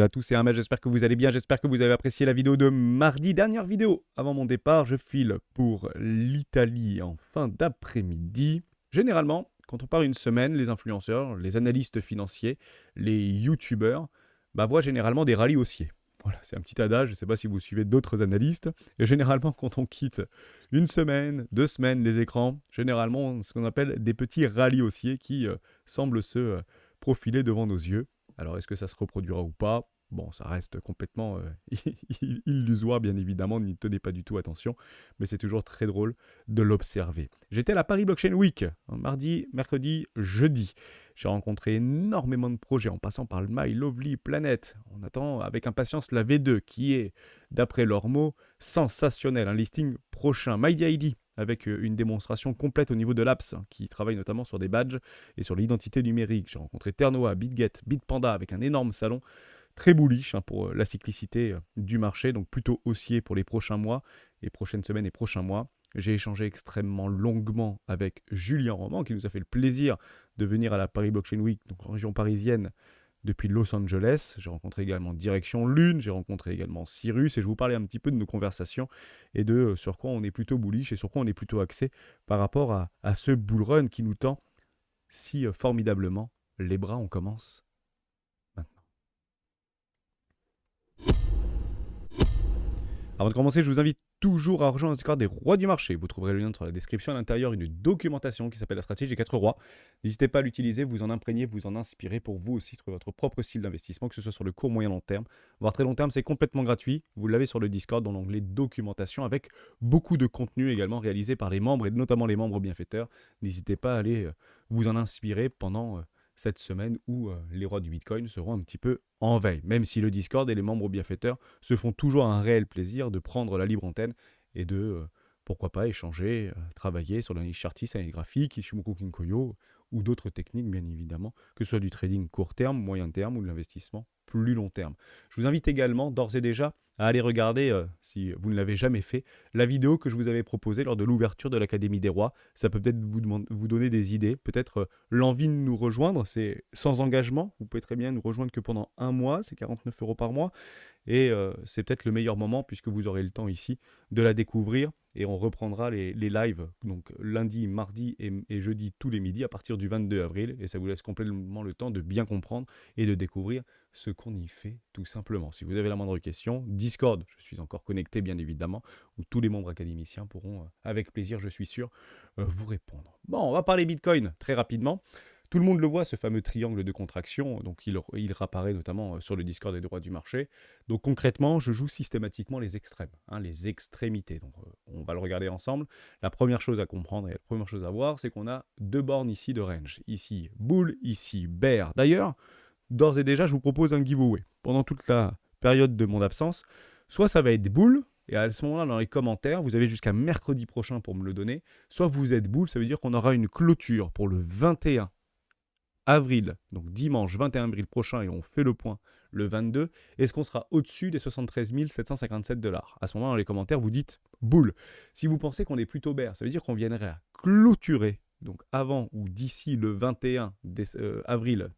à tous, c'est Ahmed, j'espère que vous allez bien, j'espère que vous avez apprécié la vidéo de mardi, dernière vidéo. Avant mon départ, je file pour l'Italie en fin d'après-midi. Généralement, quand on part une semaine, les influenceurs, les analystes financiers, les youtubeurs, voient généralement des rallyes haussiers. Voilà, c'est un petit adage, je ne sais pas si vous suivez d'autres analystes. Et généralement, quand on quitte une semaine, 2 semaines les écrans, généralement, ce qu'on appelle des petits rallyes haussiers qui semblent se profiler devant nos yeux. Alors, est-ce que ça se reproduira ou pas? Bon, ça reste complètement illusoire, bien évidemment, n'y tenez pas du tout attention, mais c'est toujours très drôle de l'observer. J'étais à la Paris Blockchain Week, mardi, mercredi, jeudi. J'ai rencontré énormément de projets en passant par le My Lovely Planet. On attend avec impatience la V2 qui est, d'après leurs mots, sensationnelle. Un listing prochain. MyDID avec une démonstration complète au niveau de l'apps qui travaille notamment sur des badges et sur l'identité numérique. J'ai rencontré Ternoa, BitGet, Bitpanda avec un énorme salon très bullish pour la cyclicité du marché, donc plutôt haussier pour les prochains mois, les prochaines semaines et prochains mois. J'ai échangé extrêmement longuement avec Julien Roman, qui nous a fait le plaisir de venir à la Paris Blockchain Week, donc en région parisienne, depuis Los Angeles. J'ai rencontré également Direction Lune, j'ai rencontré également Cyrus, et je vous parlais un petit peu de nos conversations et de sur quoi on est plutôt bullish et sur quoi on est plutôt axé par rapport à ce bull run qui nous tend si formidablement les bras. On commence maintenant. Avant de commencer, je vous invite toujours à rejoindre le Discord des rois du marché. Vous trouverez le lien dans la description. À l'intérieur, une documentation qui s'appelle la stratégie des 4 rois. N'hésitez pas à l'utiliser, vous en imprégner, vous en inspirer pour vous aussi trouver votre propre style d'investissement, que ce soit sur le court, moyen, long terme. Voire très long terme, c'est complètement gratuit. Vous l'avez sur le Discord dans l'onglet documentation avec beaucoup de contenu également réalisé par les membres et notamment les membres bienfaiteurs. N'hésitez pas à aller vous en inspirer pendant cette semaine où les rois du Bitcoin seront un petit peu en veille, même si le Discord et les membres bienfaiteurs se font toujours un réel plaisir de prendre la libre antenne et de, pourquoi pas, échanger, travailler sur la niche chartiste, la graphique, Ishimoku Kinkoyo ou d'autres techniques, bien évidemment, que ce soit du trading court terme, moyen terme ou de l'investissement plus long terme. Je vous invite également, d'ores et déjà, à aller regarder, si vous ne l'avez jamais fait, la vidéo que je vous avais proposée lors de l'ouverture de l'Académie des Rois. Ça peut peut-être vous donner des idées, peut-être l'envie de nous rejoindre. C'est sans engagement, vous pouvez très bien nous rejoindre que pendant un mois, c'est 49 € par mois. Et c'est peut-être le meilleur moment puisque vous aurez le temps ici de la découvrir. Et on reprendra les lives, donc lundi, mardi et jeudi tous les midis à partir du 22 avril. Et ça vous laisse complètement le temps de bien comprendre et de découvrir ce qu'on y fait tout simplement. Si vous avez la moindre question, Discord, je suis encore connecté bien évidemment, où tous les membres académiciens pourront avec plaisir, je suis sûr, vous répondre. Bon, on va parler Bitcoin très rapidement. Tout le monde le voit, ce fameux triangle de contraction, donc il réapparaît notamment sur le Discord des droits du marché. Donc concrètement, je joue systématiquement les extrêmes, les extrémités. Donc on va le regarder ensemble. La première chose à comprendre et la première chose à voir, c'est qu'on a deux bornes ici de range. Ici bull, ici bear. D'ailleurs, d'ores et déjà, je vous propose un giveaway. Pendant toute la période de mon absence, soit ça va être bull, et à ce moment-là, dans les commentaires, vous avez jusqu'à mercredi prochain pour me le donner, soit vous êtes bull, ça veut dire qu'on aura une clôture pour le 21 avril, donc dimanche 21 avril prochain, et on fait le point le 22, est-ce qu'on sera au-dessus des 73 757 $? À ce moment, dans les commentaires, vous dites boule. Si vous pensez qu'on est plutôt bear, ça veut dire qu'on viendrait à clôturer, donc avant ou d'ici le 21 avril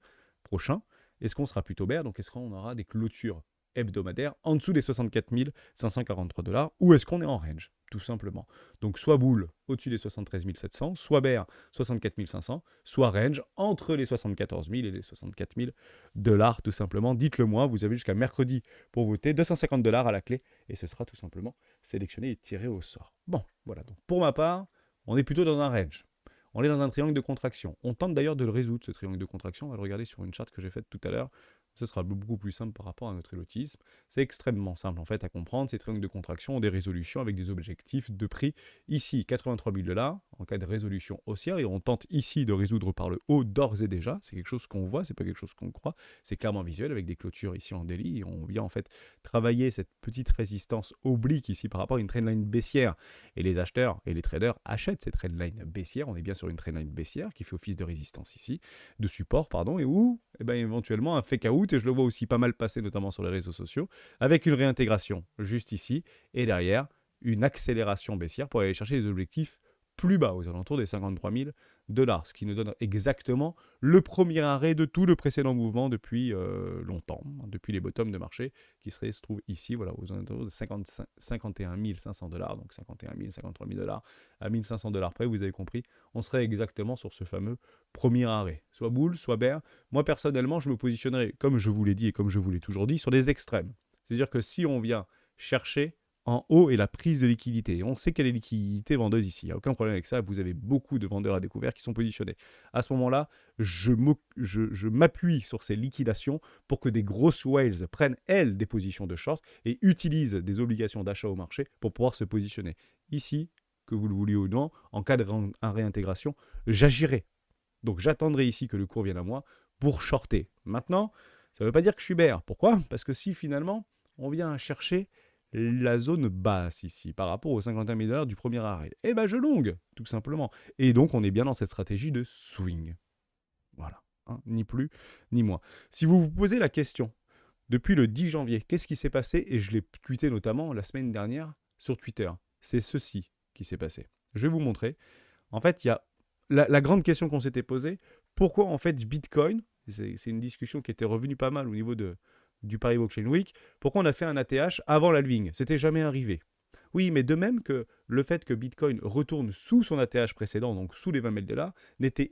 prochain, est-ce qu'on sera plutôt bear? Donc est-ce qu'on aura des clôtures hebdomadaires en dessous des 64 543 $, ou est-ce qu'on est en range, tout simplement. Donc soit boule au-dessus des 73 700, soit bear 64 500, soit range entre les 74 000 et les 64 000 $, tout simplement. Dites-le moi, vous avez jusqu'à mercredi pour voter, 250 $ à la clé, et ce sera tout simplement sélectionné et tiré au sort. Bon, voilà, donc pour ma part, on est plutôt dans un range. On est dans un triangle de contraction. On tente d'ailleurs de le résoudre, ce triangle de contraction. On va le regarder sur une charte que j'ai faite tout à l'heure. Ce sera beaucoup plus simple par rapport à notre élotisme. C'est extrêmement simple en fait à comprendre. Ces triangles de contraction ont des résolutions avec des objectifs de prix. Ici, 83 000 $ en cas de résolution haussière. Et on tente ici de résoudre par le haut d'ores et déjà. C'est quelque chose qu'on voit, c'est pas quelque chose qu'on croit. C'est clairement visuel avec des clôtures ici en daily. Et on vient en fait travailler cette petite résistance oblique ici par rapport à une trendline baissière. Et les acheteurs et les traders achètent cette trendline baissière. On est bien sur une trendline baissière qui fait office de résistance ici, de support, pardon, et où éventuellement un fake out, et je le vois aussi pas mal passer notamment sur les réseaux sociaux, avec une réintégration juste ici, et derrière une accélération baissière pour aller chercher des objectifs plus bas, aux alentours des 53 000 $, ce qui nous donne exactement le premier arrêt de tout le précédent mouvement depuis longtemps, depuis les bottoms de marché, qui se trouve ici, voilà, aux alentours de 51 500 $, donc 51 000, 53 000 $, à 1 500 $ près, vous avez compris, on serait exactement sur ce fameux premier arrêt, soit bull, soit bear. Moi, personnellement, je me positionnerai, comme je vous l'ai dit et comme je vous l'ai toujours dit, sur des extrêmes. C'est-à-dire que si on vient chercher en haut et la prise de liquidité. On sait quelle est liquidité vendeuse ici. Il n'y a aucun problème avec ça. Vous avez beaucoup de vendeurs à découvert qui sont positionnés. À ce moment-là, je m'appuie sur ces liquidations pour que des grosses whales prennent, elles, des positions de short et utilisent des obligations d'achat au marché pour pouvoir se positionner. Ici, que vous le vouliez ou non, en cas de réintégration, j'agirai. Donc j'attendrai ici que le cours vienne à moi pour shorter. Maintenant, ça ne veut pas dire que je suis bear. Pourquoi? Parce que si finalement, on vient chercher la zone basse ici, par rapport aux 51 000 $ du premier arrêt, eh ben je longue, tout simplement. Et donc, on est bien dans cette stratégie de swing. Voilà, hein, ni plus, ni moins. Si vous vous posez la question, depuis le 10 janvier, qu'est-ce qui s'est passé? Et je l'ai tweeté notamment la semaine dernière sur Twitter. C'est ceci qui s'est passé. Je vais vous montrer. En fait, il y a la grande question qu'on s'était posée, pourquoi en fait Bitcoin, c'est une discussion qui était revenue pas mal au niveau du Paris Blockchain Week, pourquoi on a fait un ATH avant l'halving? C'était jamais arrivé. Oui, mais de même que le fait que Bitcoin retourne sous son ATH précédent, donc sous les 20 000 $, n'était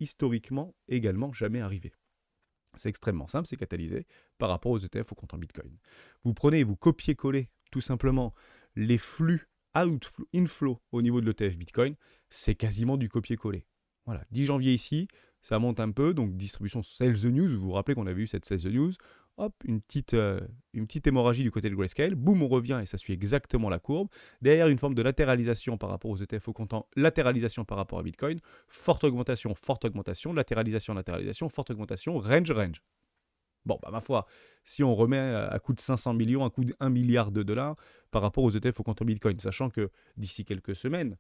historiquement également jamais arrivé. C'est extrêmement simple, c'est catalysé par rapport aux ETF au compte en Bitcoin. Vous prenez et vous copiez-collez tout simplement les flux outflow, inflow au niveau de l'ETF Bitcoin, c'est quasiment du copier-coller. Voilà, 10 janvier ici, ça monte un peu, donc distribution Sell the News, vous vous rappelez qu'on avait eu cette Sell the News, hop, une petite hémorragie du côté de Grayscale, boum, on revient et ça suit exactement la courbe. Derrière, une forme de latéralisation par rapport aux ETF au comptant, latéralisation par rapport à Bitcoin, forte augmentation, latéralisation, forte augmentation, range. Bon, bah ma foi, si on remet à coût de 500 millions, à coût de 1 milliard de dollars par rapport aux ETF au comptant Bitcoin, sachant que d'ici quelques semaines,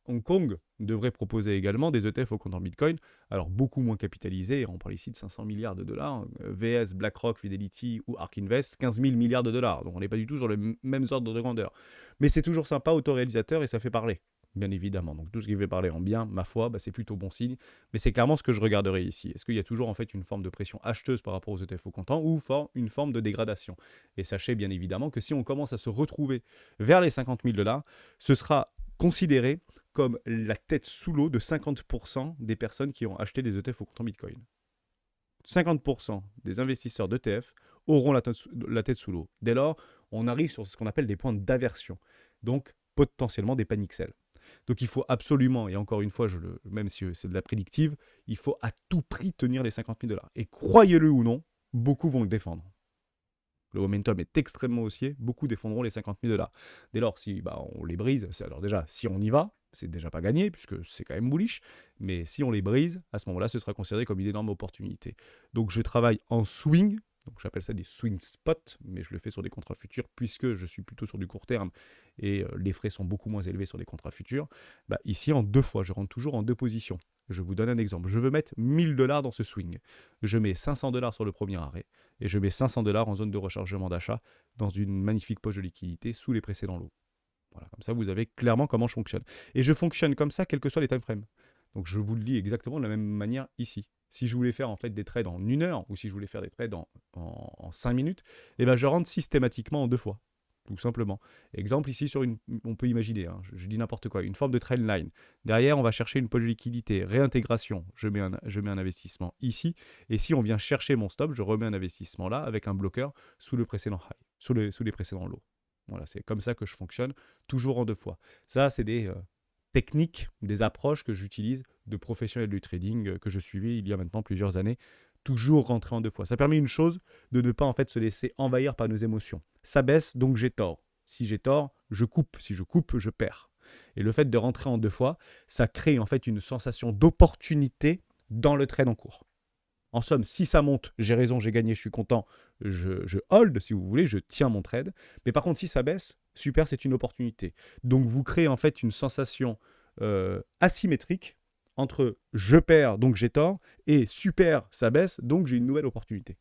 Hong Kong devrait proposer également des ETF au comptant Bitcoin, alors beaucoup moins capitalisés, on parle ici de 500 milliards de dollars, VS, BlackRock, Fidelity ou ARK Invest, 15 000 milliards de dollars, donc on n'est pas du tout sur les mêmes ordres de grandeur. Mais c'est toujours sympa, autoréalisateur, et ça fait parler, bien évidemment. Donc tout ce qui fait parler en bien, ma foi, bah, c'est plutôt bon signe, mais c'est clairement ce que je regarderai ici. Est-ce qu'il y a toujours en fait une forme de pression acheteuse par rapport aux ETF au comptant ou une forme de dégradation? Et sachez bien évidemment que si on commence à se retrouver vers les 50 000 $, ce sera considéré comme la tête sous l'eau de 50% des personnes qui ont acheté des ETF au comptant Bitcoin. 50% des investisseurs d'ETF auront la tête sous l'eau. Dès lors, on arrive sur ce qu'on appelle des points d'aversion, donc potentiellement des panic sells. Donc il faut absolument, et encore une fois, même si c'est de la prédictive, il faut à tout prix tenir les 50 000 $. Et croyez-le ou non, beaucoup vont le défendre. Le momentum est extrêmement haussier, beaucoup défendront les 50 000 $. Dès lors, si on les brise, alors déjà, si on y va, c'est déjà pas gagné, puisque c'est quand même bullish, mais si on les brise, à ce moment-là, ce sera considéré comme une énorme opportunité. Donc je travaille en swing, donc j'appelle ça des swing spots, mais je le fais sur des contrats futurs, puisque je suis plutôt sur du court terme, et les frais sont beaucoup moins élevés sur des contrats futurs. Ici, en 2 fois, je rentre toujours en 2 positions. Je vous donne un exemple. Je veux mettre 1 000 $ dans ce swing. Je mets 500 $ sur le premier arrêt, et je mets 500 $ en zone de rechargement d'achat dans une magnifique poche de liquidité sous les précédents lots. Voilà, comme ça, vous avez clairement comment je fonctionne. Et je fonctionne comme ça, quels que soient les time frames. Donc, je vous le dis exactement de la même manière ici. Si je voulais faire en fait des trades en 1 heure, ou si je voulais faire des trades en 5 minutes, eh ben, je rentre systématiquement en 2 fois. Tout simplement. Exemple ici, on peut imaginer, hein, je dis n'importe quoi, une forme de trend line. Derrière, on va chercher une poche de liquidité, réintégration, je mets un investissement ici. Et si on vient chercher mon stop, je remets un investissement là avec un bloqueur sous le précédent high, sous les précédents lows. Voilà, c'est comme ça que je fonctionne, toujours en 2 fois. Ça, c'est des techniques, des approches que j'utilise de professionnel du trading que je suivais il y a maintenant plusieurs années. Toujours rentrer en 2 fois. Ça permet une chose, de ne pas en fait se laisser envahir par nos émotions. Ça baisse, donc j'ai tort. Si j'ai tort, je coupe. Si je coupe, je perds. Et le fait de rentrer en 2 fois, ça crée en fait une sensation d'opportunité dans le trade en cours. En somme, si ça monte, j'ai raison, j'ai gagné, je suis content, je hold, si vous voulez, je tiens mon trade. Mais par contre, si ça baisse, super, c'est une opportunité. Donc, vous créez en fait une sensation asymétrique entre je perds, donc j'ai tort, et super, ça baisse, donc j'ai une nouvelle opportunité.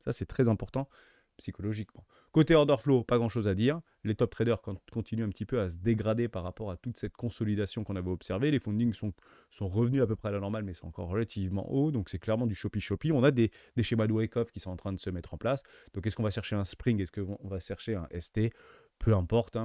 Ça, c'est très important psychologiquement. Côté order flow, pas grand-chose à dire. Les top traders continuent un petit peu à se dégrader par rapport à toute cette consolidation qu'on avait observée. Les fundings sont revenus à peu près à la normale, mais sont encore relativement hauts. Donc c'est clairement du choppy. On a des schémas de wake-off qui sont en train de se mettre en place. Donc est-ce qu'on va chercher un spring? Est-ce qu'on va chercher un ST? Peu importe.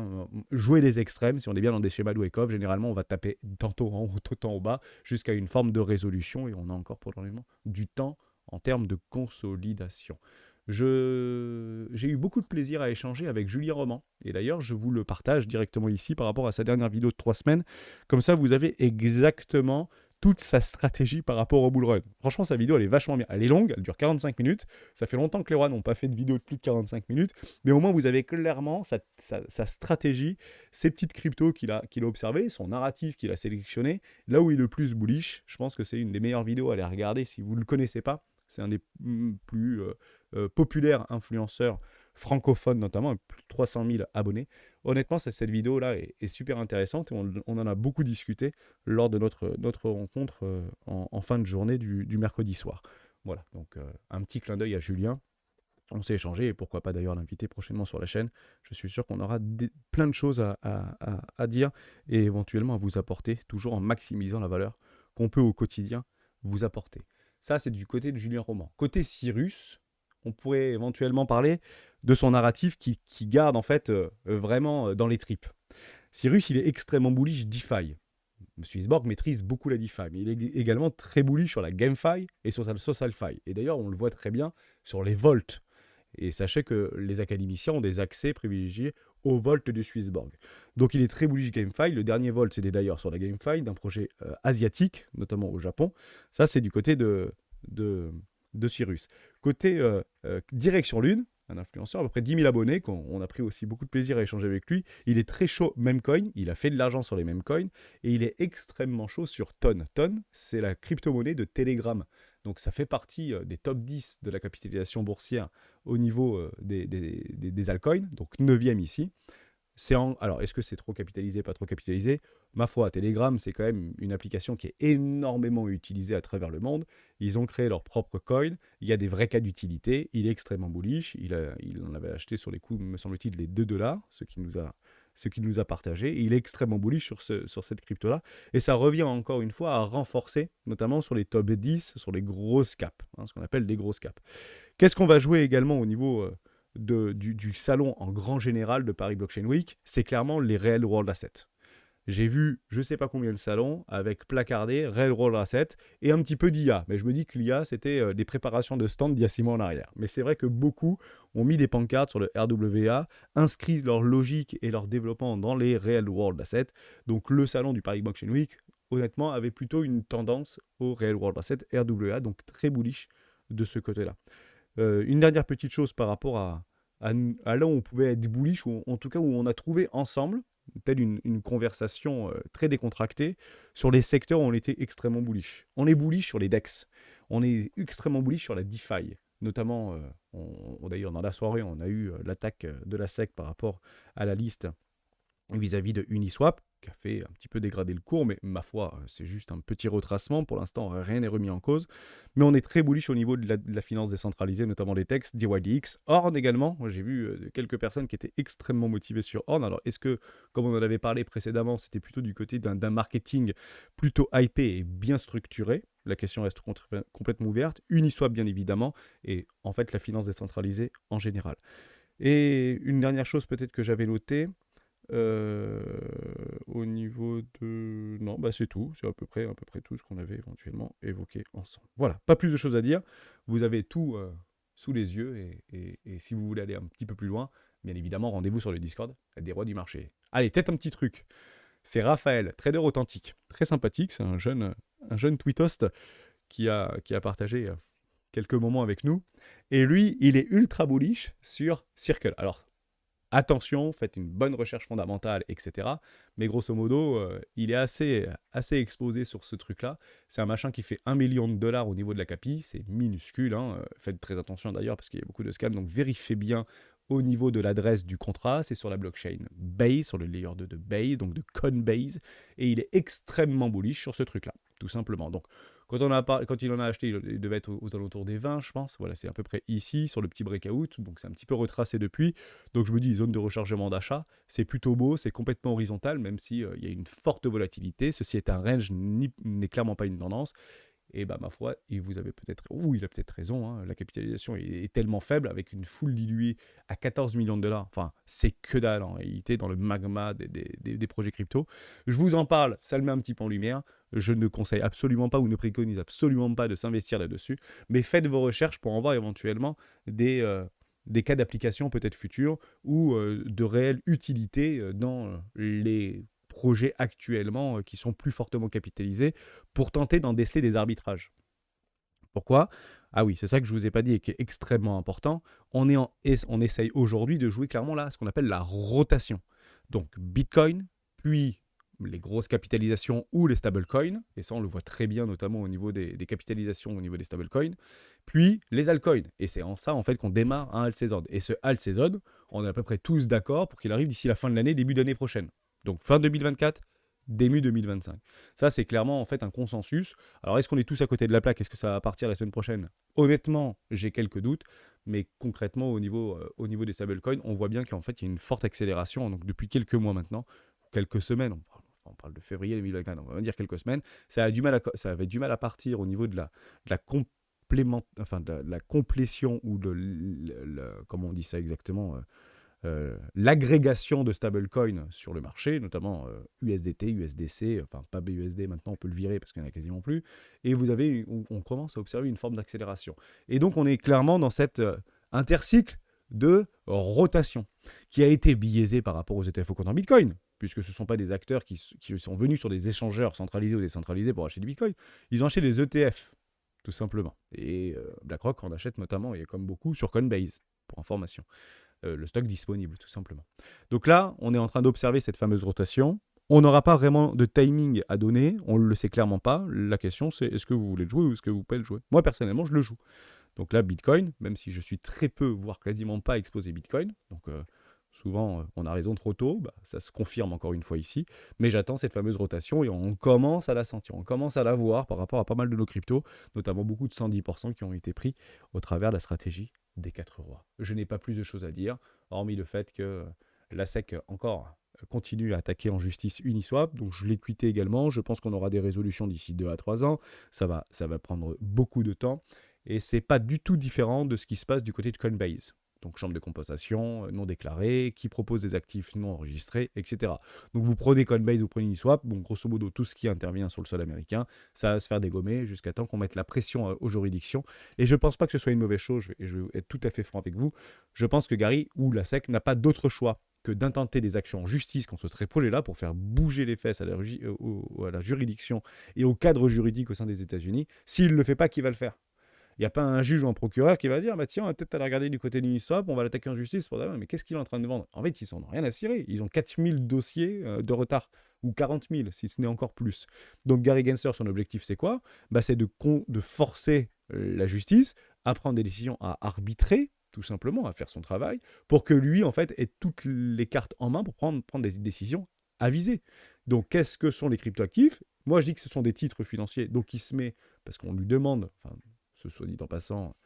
Jouer les extrêmes, si on est bien dans des schémas de wake-off, généralement on va taper tantôt en haut, tantôt en bas, jusqu'à une forme de résolution. Et on a encore probablement du temps en termes de consolidation. J'ai eu beaucoup de plaisir à échanger avec Julien Roman. Et d'ailleurs, je vous le partage directement ici par rapport à sa dernière vidéo de 3 semaines. Comme ça, vous avez exactement toute sa stratégie par rapport au bull run. Franchement, sa vidéo, elle est vachement bien. Elle est longue, elle dure 45 minutes. Ça fait longtemps que les rois n'ont pas fait de vidéo de plus de 45 minutes. Mais au moins, vous avez clairement sa stratégie, ses petites cryptos qu'il a observées, son narratif qu'il a sélectionné. Là où il est le plus bullish, je pense que c'est une des meilleures vidéos à aller regarder si vous ne le connaissez pas. C'est un des plus populaires influenceurs francophones, notamment, plus de 300 000 abonnés. Honnêtement, cette vidéo-là est super intéressante et on en a beaucoup discuté lors de notre rencontre en fin de journée du mercredi soir. Voilà, donc un petit clin d'œil à Julien. On s'est échangé et pourquoi pas d'ailleurs l'inviter prochainement sur la chaîne. Je suis sûr qu'on aura plein de choses à dire et éventuellement à vous apporter, toujours en maximisant la valeur qu'on peut au quotidien vous apporter. Ça, c'est du côté de Julien Roman. Côté Cyrus, on pourrait éventuellement parler de son narratif qui garde en fait vraiment dans les tripes. Cyrus, il est extrêmement bullish DeFi. Swissborg maîtrise beaucoup la DeFi, mais il est également très bullish sur la GameFi et sur la SocialFi. Et d'ailleurs, on le voit très bien sur les Volt. Et sachez que les académiciens ont des accès privilégiés au Volt de Swissborg. Donc il est très bullish GameFi. Le dernier Volt, c'était d'ailleurs sur la GameFi d'un projet asiatique, notamment au Japon. Ça, c'est du côté de Cyrus. Côté Direction Lune, un influenceur, à peu près 10 000 abonnés, on a pris aussi beaucoup de plaisir à échanger avec lui. Il est très chaud Memecoin, il a fait de l'argent sur les Memecoin, et il est extrêmement chaud sur Ton. Ton, c'est la crypto-monnaie de Telegram. Donc ça fait partie des top 10 de la capitalisation boursière au niveau des altcoins, donc 9e ici. Alors, est-ce que c'est trop capitalisé, pas trop capitalisé? Ma foi, Telegram, c'est quand même une application qui est énormément utilisée à travers le monde. Ils ont créé leur propre coin. Il y a des vrais cas d'utilité. Il est extrêmement bullish. Il en avait acheté sur les coups, me semble-t-il, les $2, ce qu'il nous a partagé. Et il est extrêmement bullish sur cette crypto-là. Et ça revient encore une fois à renforcer, notamment sur les top 10, sur les grosses caps, ce qu'on appelle des grosses caps. Qu'est-ce qu'on va jouer également au niveau du salon en grand général de Paris Blockchain Week? C'est clairement les Real World Assets. J'ai vu je ne sais pas combien de salons avec placardé Real World Assets et un petit peu d'IA. Mais je me dis que l'IA, c'était des préparations de stand d'il y a 6 mois en arrière. Mais c'est vrai que beaucoup ont mis des pancartes sur le RWA, inscrivent leur logique et leur développement dans les Real World Assets. Donc le salon du Paris Blockchain Week, honnêtement, avait plutôt une tendance au Real World Assets RWA, donc très bullish de ce côté-là. Une dernière petite chose par rapport à là où on pouvait être bullish, ou en tout cas où on a trouvé ensemble, telle une conversation très décontractée, sur les secteurs où on était extrêmement bullish. On est bullish sur les DEX, on est extrêmement bullish sur la DeFi. Notamment, d'ailleurs dans la soirée, on a eu l'attaque de la SEC par rapport à la liste vis-à-vis de Uniswap, qui a fait un petit peu dégrader le cours, mais ma foi, c'est juste un petit retracement. Pour l'instant, rien n'est remis en cause. Mais on est très bullish au niveau de la finance décentralisée, notamment des DEX, DYDX, Horn également. Moi, j'ai vu quelques personnes qui étaient extrêmement motivées sur Horn. Alors, est-ce que, comme on en avait parlé précédemment, c'était plutôt du côté d'un marketing plutôt hypé et bien structuré? La question reste complètement ouverte. Uniswap, bien évidemment, et en fait, la finance décentralisée en général. Et une dernière chose peut-être que j'avais notée, au niveau de... Non, c'est tout. C'est à peu près tout ce qu'on avait éventuellement évoqué ensemble. Voilà, pas plus de choses à dire. Vous avez tout sous les yeux et si vous voulez aller un petit peu plus loin, bien évidemment, rendez-vous sur le Discord des rois du marché. Allez, peut-être un petit truc. C'est Raphaël, trader authentique. Très sympathique, c'est un jeune tweetost qui a partagé quelques moments avec nous. Et lui, il est ultra bullish sur Circle. Alors, attention, faites une bonne recherche fondamentale, etc. Mais grosso modo, il est assez exposé sur ce truc-là. C'est un machin qui fait $1 million au niveau de la capi. C'est minuscule. Faites très attention d'ailleurs parce qu'il y a beaucoup de scams. Donc vérifiez bien au niveau de l'adresse du contrat. C'est sur la blockchain Base, sur le layer 2 de Base, donc de Coinbase. Et il est extrêmement bullish sur ce truc-là. tout simplement. Donc, quand il en a acheté, il devait être aux alentours des 20, je pense. Voilà, c'est à peu près ici, sur le petit breakout. Donc, c'est un petit peu retracé depuis. Donc, je me dis, zone de rechargement d'achat, c'est plutôt beau, c'est complètement horizontal, même si il y a une forte volatilité. Ceci est un range, n'est clairement pas une tendance. Et bah, ma foi, il a peut-être raison, hein, la capitalisation est tellement faible, avec une foule diluée à 14 millions de dollars. Enfin, c'est que dalle en réalité dans le magma des projets crypto. Je vous en parle, ça le met un petit peu en lumière. Je ne conseille absolument pas ou ne préconise absolument pas de s'investir là-dessus. Mais faites vos recherches pour en voir éventuellement des cas d'application peut-être futurs ou de réelle utilité dans les projets actuellement qui sont plus fortement capitalisés pour tenter d'en déceler des arbitrages. Pourquoi? Ah oui, c'est ça que je ne vous ai pas dit et qui est extrêmement important. On essaye aujourd'hui de jouer clairement là ce qu'on appelle la rotation. Donc Bitcoin, puis les grosses capitalisations ou les stablecoins, et ça on le voit très bien notamment au niveau des capitalisations, au niveau des stablecoins, puis les altcoins. Et c'est en ça en fait qu'on démarre un alt season. Et ce alt season, on est à peu près tous d'accord pour qu'il arrive d'ici la fin de l'année, début d'année prochaine. Donc fin 2024, début 2025. Ça, c'est clairement en fait un consensus. Alors, est-ce qu'on est tous à côté de la plaque? Est-ce que ça va partir la semaine prochaine? Honnêtement, j'ai quelques doutes, mais concrètement, au niveau des stablecoins, on voit bien qu'en fait, il y a une forte accélération. Donc, depuis quelques mois maintenant, quelques semaines, on parle de février 2024, on va dire quelques semaines, ça avait du mal à partir au niveau de la complétion ou comment on dit ça exactement, l'agrégation de stablecoins sur le marché, notamment USDT, USDC, enfin pas BUSD maintenant, on peut le virer parce qu'il n'y en a quasiment plus, et on commence à observer une forme d'accélération. Et donc on est clairement dans cet intercycle de rotation qui a été biaisé par rapport aux ETF au compte en Bitcoin, puisque ce ne sont pas des acteurs qui sont venus sur des échangeurs centralisés ou décentralisés pour acheter du Bitcoin, ils ont acheté des ETF, tout simplement. Et BlackRock en achète notamment, et comme beaucoup, sur Coinbase, pour information. Le stock disponible, tout simplement. Donc là, on est en train d'observer cette fameuse rotation. On n'aura pas vraiment de timing à donner, on ne le sait clairement pas. La question, c'est est-ce que vous voulez le jouer ou est-ce que vous pouvez le jouer? Moi, personnellement, je le joue. Donc là, Bitcoin, même si je suis très peu, voire quasiment pas exposé Bitcoin, donc souvent on a raison trop tôt, ça se confirme encore une fois ici, mais j'attends cette fameuse rotation et on commence à la sentir, on commence à la voir par rapport à pas mal de nos cryptos, notamment beaucoup de 110% qui ont été pris au travers de la stratégie des 4 rois. Je n'ai pas plus de choses à dire, hormis le fait que la SEC encore continue à attaquer en justice Uniswap, donc je l'ai tweeté également, je pense qu'on aura des résolutions d'ici 2 à 3 ans, ça va prendre beaucoup de temps, et c'est pas du tout différent de ce qui se passe du côté de Coinbase. Donc chambre de compensation non déclarée, qui propose des actifs non enregistrés, etc. Donc vous prenez Coinbase, vous prenez Uniswap, donc grosso modo tout ce qui intervient sur le sol américain, ça va se faire dégommer jusqu'à temps qu'on mette la pression aux juridictions. Et je ne pense pas que ce soit une mauvaise chose, et je vais être tout à fait franc avec vous, je pense que Gary ou la SEC n'a pas d'autre choix que d'intenter des actions en justice contre ce projet-là pour faire bouger les fesses à la juridiction et au cadre juridique au sein des États-Unis. S'il ne le fait pas, qui va le faire? Il n'y a pas un juge ou un procureur qui va dire tiens, on va peut-être aller regarder du côté d'Uniswap, on va l'attaquer en justice pour dire mais qu'est-ce qu'il est en train de vendre? En fait, ils n'en ont rien à cirer. Ils ont 4000 dossiers de retard, ou 40 000, si ce n'est encore plus. Donc Gary Gensler, son objectif, c'est quoi? C'est de forcer la justice à prendre des décisions, à arbitrer, tout simplement, à faire son travail, pour que lui, en fait, ait toutes les cartes en main pour prendre des décisions avisées. Donc, qu'est-ce que sont les cryptoactifs? Moi, je dis que ce sont des titres financiers. Donc, il se met, parce qu'on lui demande, ce soit dit en passant,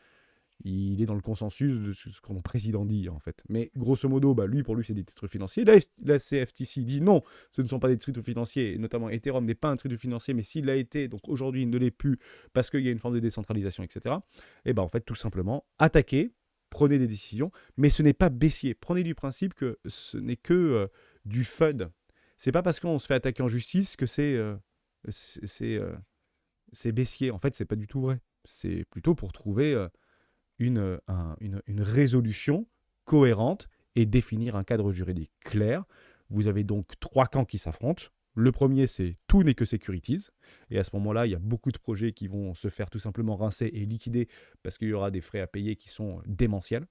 il est dans le consensus de ce que mon président dit, en fait. Mais grosso modo, pour lui, c'est des titres financiers. La CFTC dit non, ce ne sont pas des titres financiers, et notamment Ethereum n'est pas un titre financier, mais s'il l'a été, donc aujourd'hui, il ne l'est plus, parce qu'il y a une forme de décentralisation, etc. Et en fait, tout simplement, attaquez, prenez des décisions, mais ce n'est pas baissier. Prenez du principe que ce n'est que du FUD. C'est pas parce qu'on se fait attaquer en justice que c'est baissier. En fait, c'est pas du tout vrai. C'est plutôt pour trouver une résolution cohérente et définir un cadre juridique clair. Vous avez donc 3 camps qui s'affrontent. Le premier, c'est tout n'est que securities. Et à ce moment-là, il y a beaucoup de projets qui vont se faire tout simplement rincer et liquider parce qu'il y aura des frais à payer qui sont démentiels,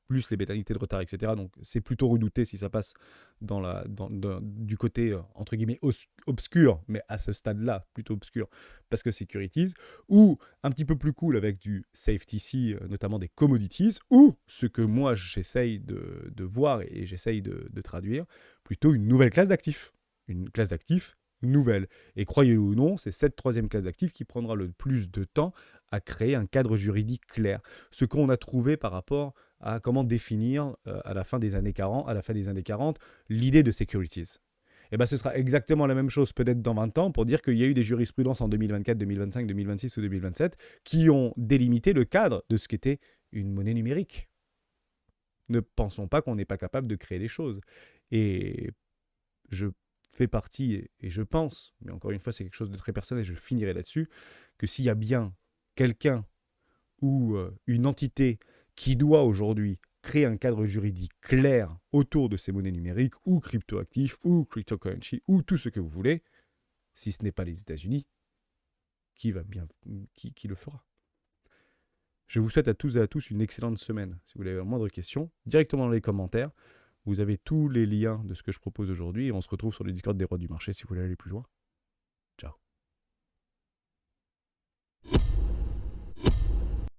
plus les pénalités de retard, etc. Donc c'est plutôt redouté si ça passe du côté, entre guillemets, obscur, mais à ce stade-là, plutôt obscur, parce que securities, ou un petit peu plus cool avec du safety, notamment des commodities, ou ce que moi j'essaye de voir et j'essaye de traduire, plutôt une nouvelle classe d'actifs. Une classe d'actifs nouvelle. Et croyez-le ou non, c'est cette troisième classe d'actifs qui prendra le plus de temps à créer un cadre juridique clair. Ce qu'on a trouvé par rapport à comment définir à la fin des années 40, l'idée de securities. Et ben, ce sera exactement la même chose peut-être dans 20 ans pour dire qu'il y a eu des jurisprudences en 2024, 2025, 2026 ou 2027 qui ont délimité le cadre de ce qu'était une monnaie numérique. Ne pensons pas qu'on n'est pas capable de créer des choses. Et je fais partie, et je pense, mais encore une fois c'est quelque chose de très personnel, et je finirai là-dessus, que s'il y a bien quelqu'un ou une entité qui doit aujourd'hui créer un cadre juridique clair autour de ces monnaies numériques ou cryptoactifs ou cryptocurrency ou tout ce que vous voulez, si ce n'est pas les États-Unis, qui le fera. Je vous souhaite à tous et à tous une excellente semaine. Si vous avez la moindre question, directement dans les commentaires, vous avez tous les liens de ce que je propose aujourd'hui et on se retrouve sur le Discord des rois du marché si vous voulez aller plus loin.